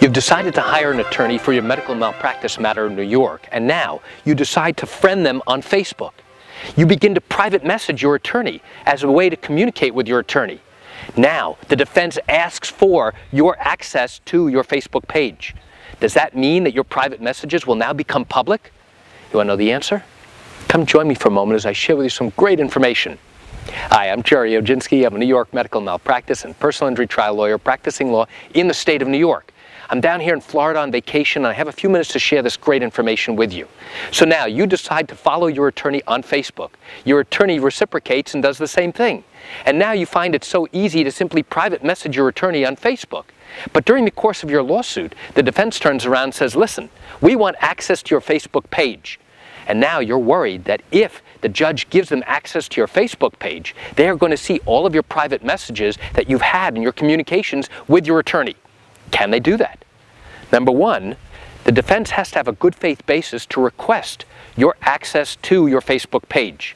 You've decided to hire an attorney for your medical malpractice matter in New York, and now you decide to friend them on Facebook. You begin to private message your attorney as a way to communicate with your attorney. Now, the defense asks for your access to your Facebook page. Does that mean that your private messages will now become public? You want to know the answer? Come join me for a moment as I share with you some great information. Hi, I'm Gerry Oginski. I'm a New York medical malpractice and personal injury trial lawyer practicing law in the state of New York. I'm down here in Florida on vacation, and I have a few minutes to share this great information with you. So now you decide to follow your attorney on Facebook. Your attorney reciprocates and does the same thing. And now you find it so easy to simply private message your attorney on Facebook. But during the course of your lawsuit, the defense turns around and says, listen, we want access to your Facebook page. And now you're worried that if the judge gives them access to your Facebook page, they are going to see all of your private messages that you've had in your communications with your attorney. Can they do that? Number one, the defense has to have a good faith basis to request your access to your Facebook page.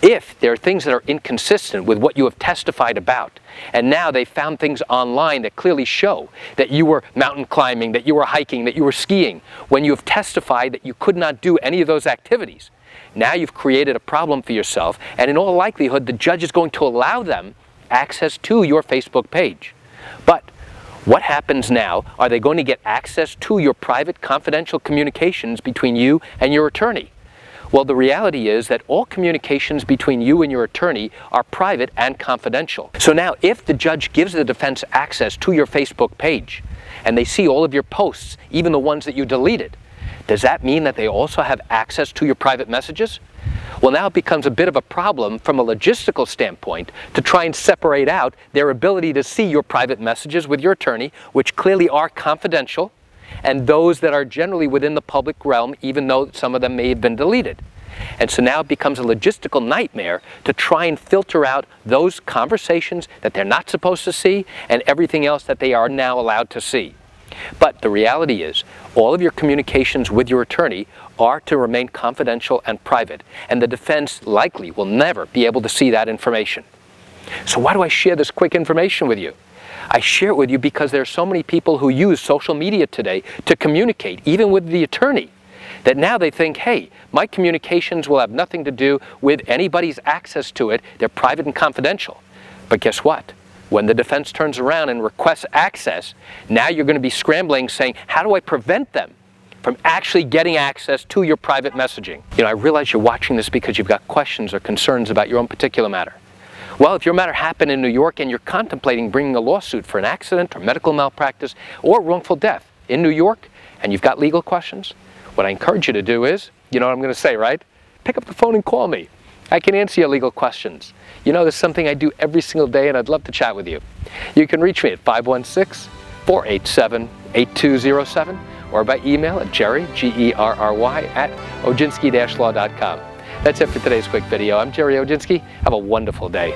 If there are things that are inconsistent with what you have testified about, and now they found things online that clearly show that you were mountain climbing, that you were hiking, that you were skiing, when you have testified that you could not do any of those activities, now you've created a problem for yourself, and in all likelihood, the judge is going to allow them access to your Facebook page. But what happens now? Are they going to get access to your private, confidential communications between you and your attorney? Well, the reality is that all communications between you and your attorney are private and confidential. So now, if the judge gives the defense access to your Facebook page, and they see all of your posts, even the ones that you deleted, does that mean that they also have access to your private messages? Well, now it becomes a bit of a problem from a logistical standpoint to try and separate out their ability to see your private messages with your attorney, which clearly are confidential, and those that are generally within the public realm, even though some of them may have been deleted. And so now it becomes a logistical nightmare to try and filter out those conversations that they're not supposed to see and everything else that they are now allowed to see. But the reality is, all of your communications with your attorney are to remain confidential and private, and the defense likely will never be able to see that information. So why do I share this quick information with you? I share it with you because there are so many people who use social media today to communicate, even with the attorney, that now they think, hey, my communications will have nothing to do with anybody's access to it. They're private and confidential. But guess what? When the defense turns around and requests access, now you're going to be scrambling saying, how do I prevent them from actually getting access to your private messaging? You know, I realize you're watching this because you've got questions or concerns about your own particular matter. Well, if your matter happened in New York and you're contemplating bringing a lawsuit for an accident or medical malpractice or wrongful death in New York, and you've got legal questions, what I encourage you to do is, you know what I'm going to say, right? Pick up the phone and call me. I can answer your legal questions. You know, there's something I do every single day, and I'd love to chat with you. You can reach me at 516-487-8207 or by email at Gerry, G-E-R-R-Y, at oginski-law.com. That's it for today's quick video. I'm Gerry Oginski. Have a wonderful day.